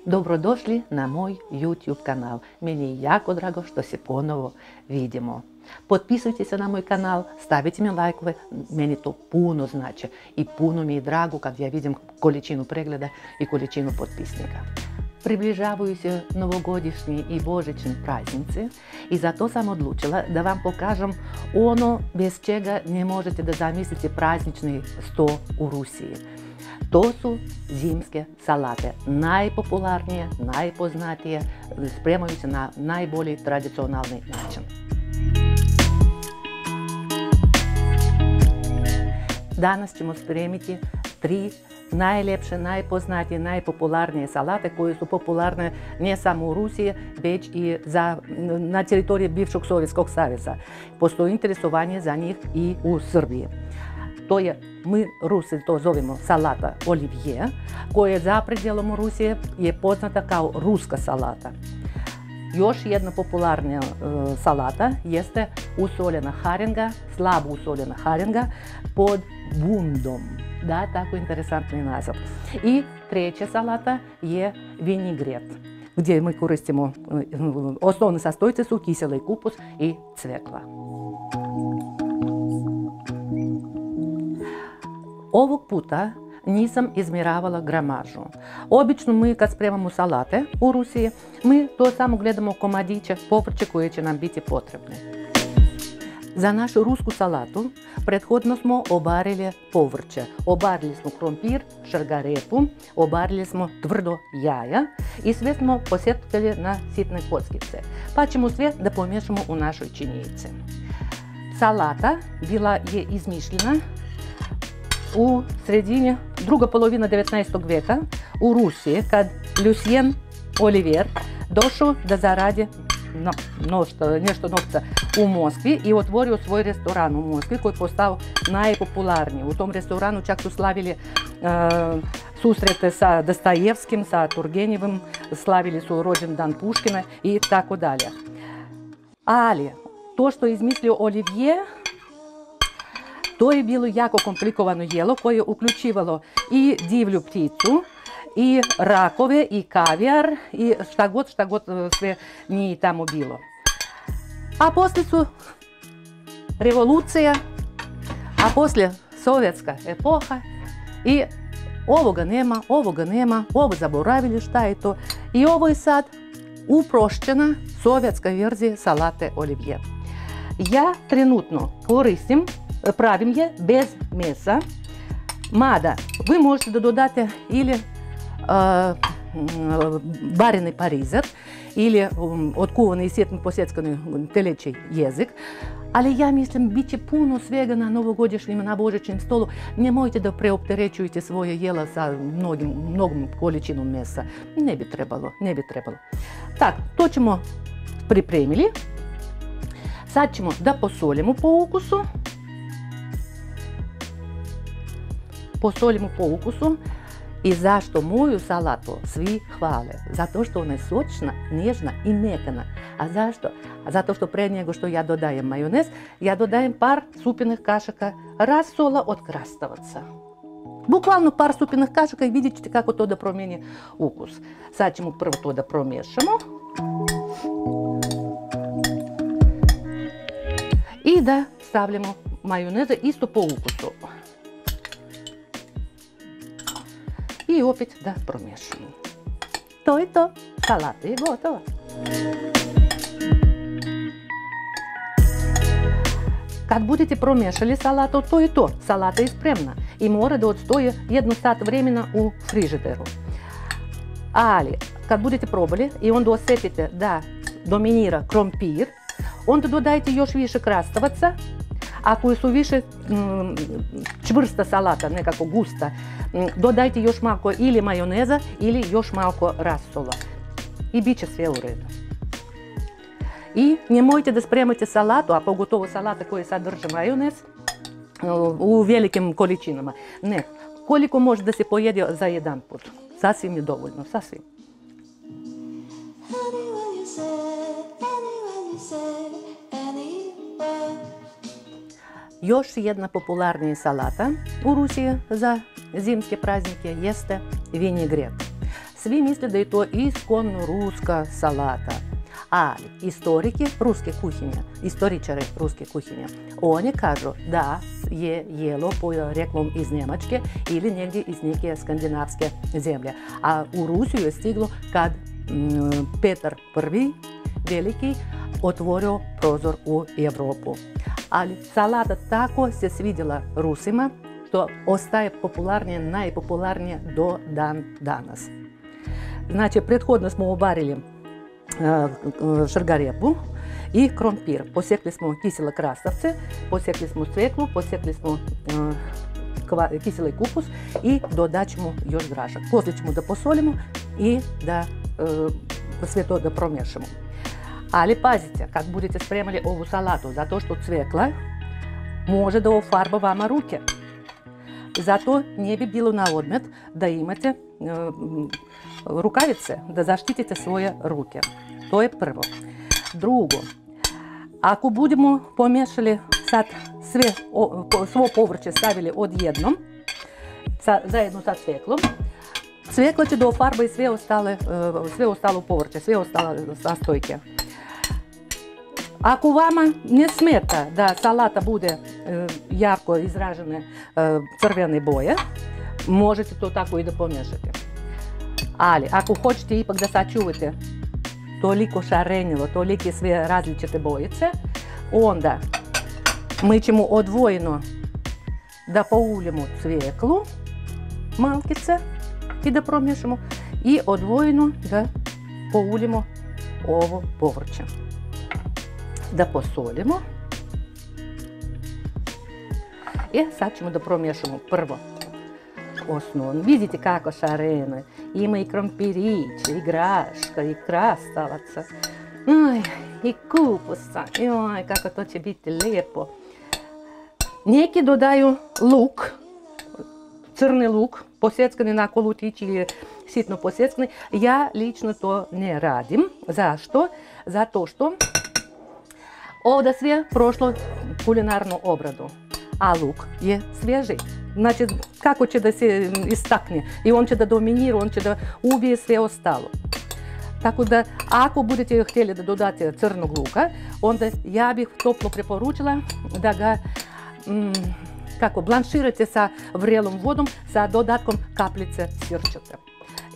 Dobrodošli na moj YouTube kanal. Meni je jako drago što se ponovo vidimo. Potpisujte se na moj kanal, stavite mi lajkove, meni to puno znači i puno mi je drago kad ja vidim količinu pregleda i količinu potpisnika. Približavaju se novogodišnji i božićni praznici i zato sam odlučila da vam pokažem ono bez čega ne možete da zamislite praznični sto u Rusiji. To su zimske salate, najpopularnije, najpoznatije, spremaju se na najbolji tradicionalni način. Danas ćemo spremiti 3 najljepše, najpoznatije, najpopularnije salate koje su popularne ne samo u Rusiji, već i na teritoriji bivšeg Sovjetskog saveza. Postoji interesovanje za njih i u Srbiji. To je, mi Rusi to zovemo salata olivije, koja za predelom Rusije je poznata kao ruska salata. Još jedna popularnija salata jeste usoljena haringa, slabo usoljena haringa pod bundom. Da, tako interesantni naziv. I treća salata je vinigret, gdje mi koristimo, osnovne sastojke su kiseli kupus i cvekla. Ovog puta nisam izmjeravala gramažu. Obično mi kad spremamo salate u Rusiji, mi to samo gledamo komadiće, povrće koje će nam biti potrebne. Za našu rusku salatu prethodno smo obarili povrće. Obarili smo krompir, šargarepu, obarili smo tvrdo jaja i sve smo posjetili na sitne kockice. Pa ćemo sve da pomiješamo u našoj činjenici. Salata bila je izmišljena u sredini, druga polovina 19. veka u Rusiji, kad Lucien Olivier došao da zaradi nešto novca u Moskvi i otvorio svoj restoran u Moskvi koji je postao najpopularniji. U tom restoranu čak su slavili susrete sa Dostojevskim, sa Turgenjevim, slavili su rođendan Puškina i tako dalje. Ali to što je izmislio Olivier, to je bilo jako komplikovano jelo koje je uključivalo i divlju pticu, i rakove, i kavijar, i šta god sve nije tamo bilo. A poslije su revolucija, a poslije sovjetska epoha i ovoga nema, ovo zaboravili šta je to. I ovo je sad uprošćena sovjetska verzija salate olivije. Ja trenutno koristim, pravim je bez mesa, mada vi možete da dodate ili bareni parizer ili otkuvani i sjetno posjeckani teleći jezik, ali ja mislim bit će puno svega na novogodišnjem, na božićnom stolu. Nemojte da preopterećujete svoje jela sa mnogom količinom mesa. Ne bi trebalo. Tak, to ćemo pripremili. Sad ćemo da posolimo po ukusu. I zašto moju salatu svi hvale? Zato što ona je sočna, nježna i mekana. A zašto? Zato što pre nego što ja dodajem majonez, ja dodajem par supinih kašaka rasola od krastavaca. Bukvalno par supinih kašaka i vidjet ćete kako to da promijeni ukus. Sad ćemo prvo to da promiješamo. I da stavljamo majoneze isto po ukusu. I opet da promiješamo. To je to. Salata je gotova. Kad budete promiješali salatu, to je to. Salata je spremna i mora da odstoji 1 sat vremena u frižideru. Ali kad budete probali i onda osjetite da dominira krompir, onda dodajte još više krastavaca. Ako su više čvrsta salata, nekako gusta, dodajte još malo ili majoneza ili još malo rasola. I bit će sve u redu. I nemojte da spremate salatu, a pogotovo salata koja sadrži majonez, u velikim količinama. Ne, koliko može da se pojede za jedan put. Sasvim je dovoljno, sasvim. Još jedna popularnija salata u Rusiji za zimske praznike jeste vinigret. svi misle da je to iskonno ruska salata. Ali istoričari ruske kuhinje, oni kažu da je jelo poreklom iz Njemačke ili negdje iz neke skandinavske zemlje. A u Rusiju je stiglo kad Petar I veliki otvorio prozor u Europu. Ali salata tako se svidjela Rusima što ostaje najpopularnije do dan danas. Znači, prethodno smo obarili šargarepu i krompir. Posjekli smo kisele krastavce, posjekli smo cveklu, posjekli smo kiseli kupus i dodat ćemo još grašak. Poslije ćemo da posolimo i da sve to da promiješamo. Ali pazite, kad budete spremali ovu salatu, zato što cvekla može da ofarba vama ruke. Zato ne bi bilo na odmet da imate rukavice, da zaštitite svoje ruke. To je prvo. Drugo, ako budemo pomiješali sad svo povrće stavili odjednom, zajedno sa cveklom, cvekla će da ofarba i sve ostalo povrće, sve ostale sastojke. Ako vama ne smeta da salata bude jako izražene crvene boje, možete to tako i da pomiješate. Ali ako hoćete ipak da sačuvate toliko šarenilo, tolike sve različite bojice, onda mi ćemo odvojeno da pouljemo cveklu malkice i da promiješamo i odvojeno da pouljemo ovo povrće. Da posolimo. I sad ćemo da promiješamo prvo osnovno. Vidite kako šareno. Ima i krompirića, i graška, i krastavaca. I kupusa. Joj, kako to će biti lijepo. Neki dodaju luk, crni luk, posjeckani na kolutići ili sitno posjeckani. Ja lično to ne radim. Zašto? Zato što ovdje sve prošlo kulinarnu obradu, a luk je svježi. Znači, kako će da se istakne i on će da dominira, on će da ubije sve ostalo. Tako da, ako budete htjeli da dodate crnog luka, onda ja bih toplo preporučila da ga blanširate sa vrelom vodom sa dodatkom kapljice sirčeta.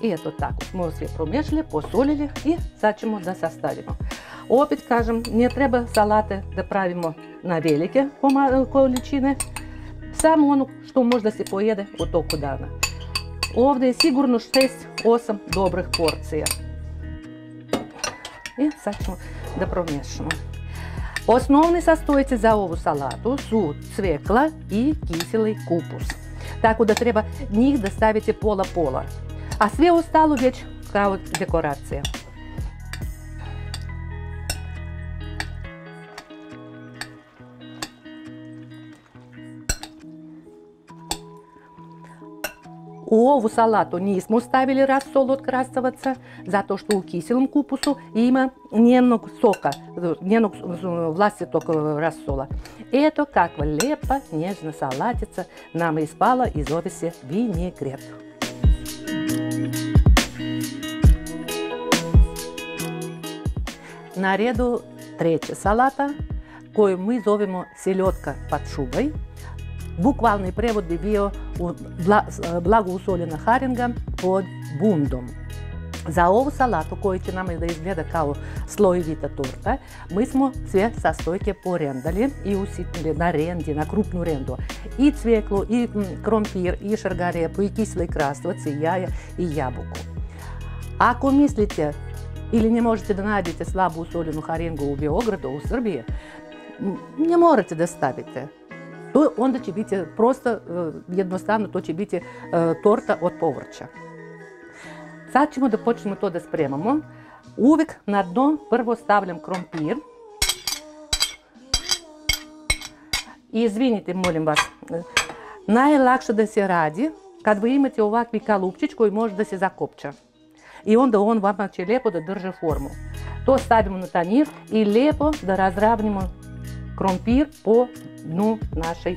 I eto tako, smo sve promiješali, posolili i sad ćemo da sastavimo. Opet kažem, ne treba salate da pravimo na velike količine, samo ono što možda se pojede u toku dana. Ovdje je sigurno 6-8 dobrih porcija. I sad ćemo da promiješamo. Osnovni sastojci za ovu salatu su cvekla i kiseli kupus. Tako da treba njih da stavite pola-pola. A sve ostalo već kao dekoracija. U ovu salatu nismo stavili rasol od krastavaca, zato što u kiselom kupusu ima njenog soka, njenog vlastitog rasola. Eto kakva lijepa nježna salatica nama ispala i zove se vinegret. Na redu treća salata koju mi zovemo seljotka pod šuboj. Bukvalni prevod bi bio blago usoljena haringa pod bundom. Za ovu salatu koju će nama da izgleda kao slojevita torta, mi smo sve sastojke porendali i usitnili na rendi, na krupnu rendu. I cveklu, i krompir, i šargarepu, i kiseli krastavac, i jaja, i jabuku. Ako mislite ili ne možete da nađete slabo usoljenu haringu u Beogradu, u Srbiji, ne morate da stavite. Onda će biti prosto, jednostavno, to će biti torta od povrća. Sad ćemo da počnemo to da spremamo. Uvijek na dno prvo stavljam krompir. I izvinite, molim vas, najlakše da se radi kad vi imate ovakvi kalupčić koji može da se zakopča. I onda on vama će lijepo da drže formu. To stavimo na tanjir i lijepo da razravnimo krompir po dnu našej,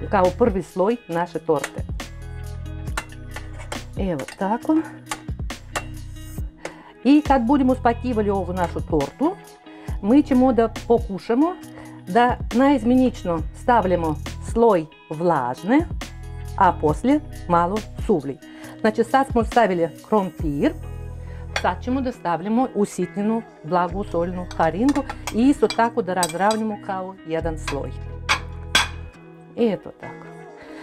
kao prvi sloj naše torte. Evo tako. I kad budemo spakivali ovu našu tortu, mi ćemo da pokušamo da naizmjenično stavljamo sloj vlažne, a poslije malo suvli. Znači sad smo stavili krompir, sad ćemo da stavljamo usitnjenu blagu soljnu haringu i isto tako da razravnimo kao jedan sloj. Eto tako.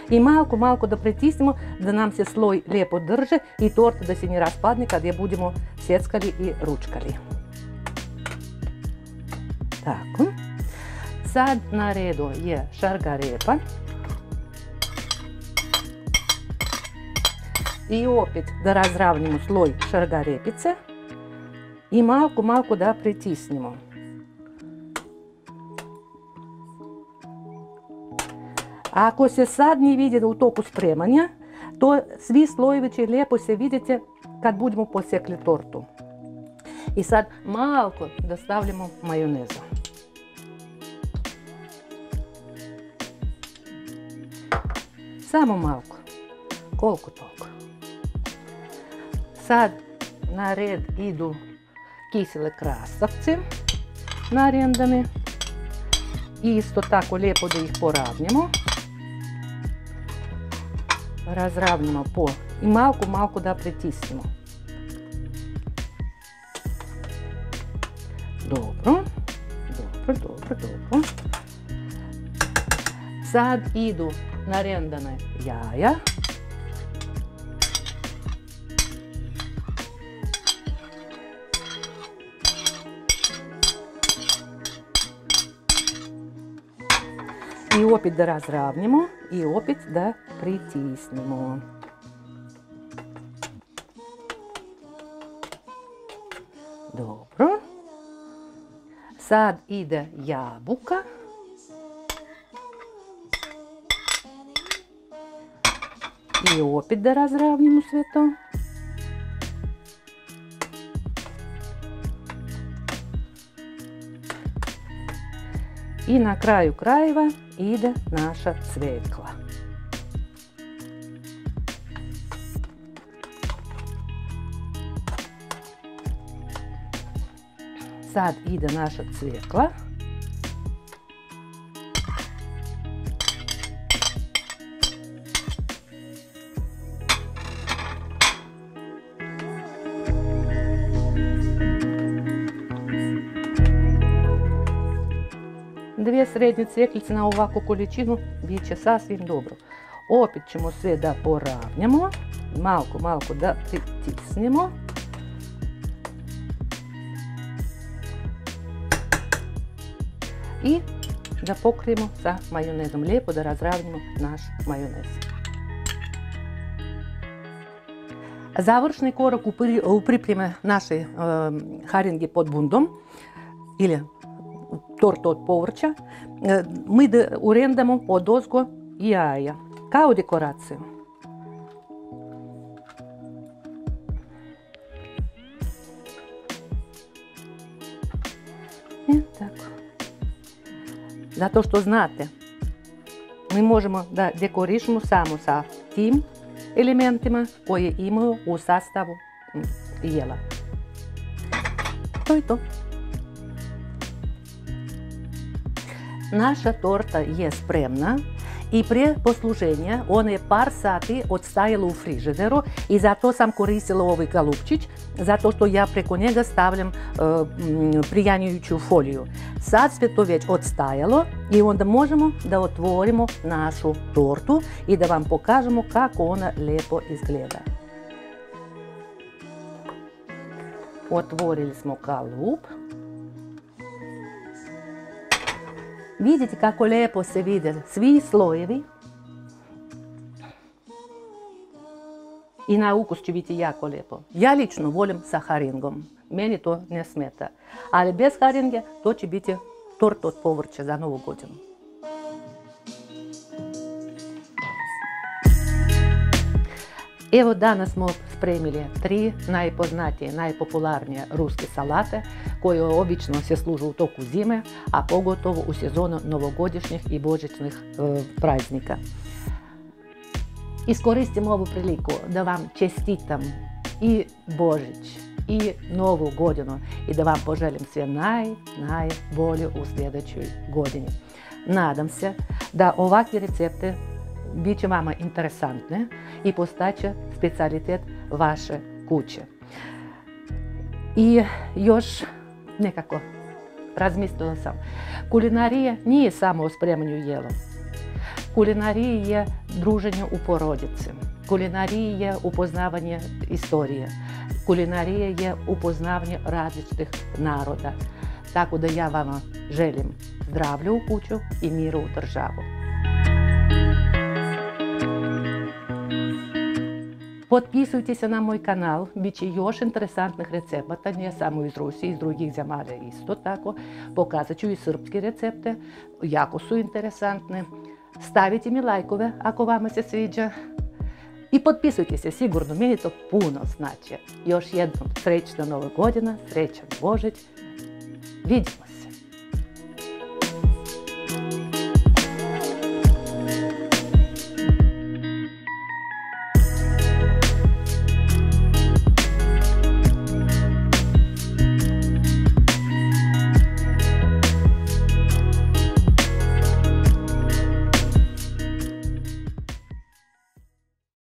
I malko da pritisnemo da nam se sloj lijepo drže i torta da se ne raspadne kad je budemo sjeckali i ručkali. Tako. Sad na redu je šargarepa. I opet da razravnimo sloj šargarepice i malko da pritisnemo. Ako se sad ne vidi u toku spremanja, to svi slojevi će lijepo se vidjeti kad budemo posjekli tortu. I sad malko da stavljamo majonezu. Samo malko, koliko toliko. Sad na red idu kisele krastavci narendane i isto tako lijepo da ih poravnjamo. Razravnimo i malko da pritisnemo. Dobro. Sad idu narendane jaja. I opet da razravnimo i opet da pritisnemo. Dobro. Sad ide jabuka. I opet da razravnimo sve to. I na kraju krajeva ide naša cvekla. Sad ide naša cvekla. Dvije srednje cvjeklice na ovakvu količinu bit će sasvim dobro. Opet ćemo sve da poravnjamo, malko da pritisnemo. I da pokrijemo sa majonezom, lijepo da razravnimo naš majonez. Završni korak u pripremi naše haringe pod bundom ili tortu od povrća, mi da urendamo odozgo jaja, kao dekoraciju. Tako. Zato što znate, mi možemo da dekorišemo samo sa tim elementima koje imaju u sastavu jela. To je to. Naša torta je spremna i prije posluženja ona je par sati odstajala u frižideru i zato sam koristila ovaj galupčić, zato što ja preko njega stavljam prijanjujuću foliju. Sad sve to već odstajalo i onda možemo da otvorimo našu tortu i da vam pokažemo kako ona lijepo izgleda. Otvorili smo galup. Vidite kako lijepo se vide svi slojevi i na ukus će biti jako lijepo. Ja lično volim sa haringom, meni to ne smeta, ali bez haringe to će biti torta od povrća za Novu godinu. Evo danas smo spremili 3 najpoznatije, najpopularnije ruske salate koje obično se služe u toku zime, a pogotovo u sezonu novogodišnjih i božićnih praznika. Iskoristim ovu priliku da vam čestitam i Božić i Novu godinu i da vam poželim sve najbolje u sljedećoj godini. Nadam se da ovakve recepte bit će vama interesantne i postaće specijalitet vaše kuće. I još nekako razmislila sam, kulinarija nije samo o spremanju jela. Kulinarija je druženje u porodici. Kulinarija je upoznavanje istorije. Kulinarija je upoznavanje različitih naroda. Tako da ja vama želim zdravlja u kuću i mira u državu. Potpisujte se na moj kanal, bit će još interesantnih recepata, ne samo iz Rusije, iz drugih zemalja isto tako. Pokazat ću i srpske recepte, jako su interesantne. Stavite mi lajkove ako vama se sviđa. I potpisujte se, sigurno, meni to puno znači. Još jednom srećna Nova godina, srećan Božić. Vidimo.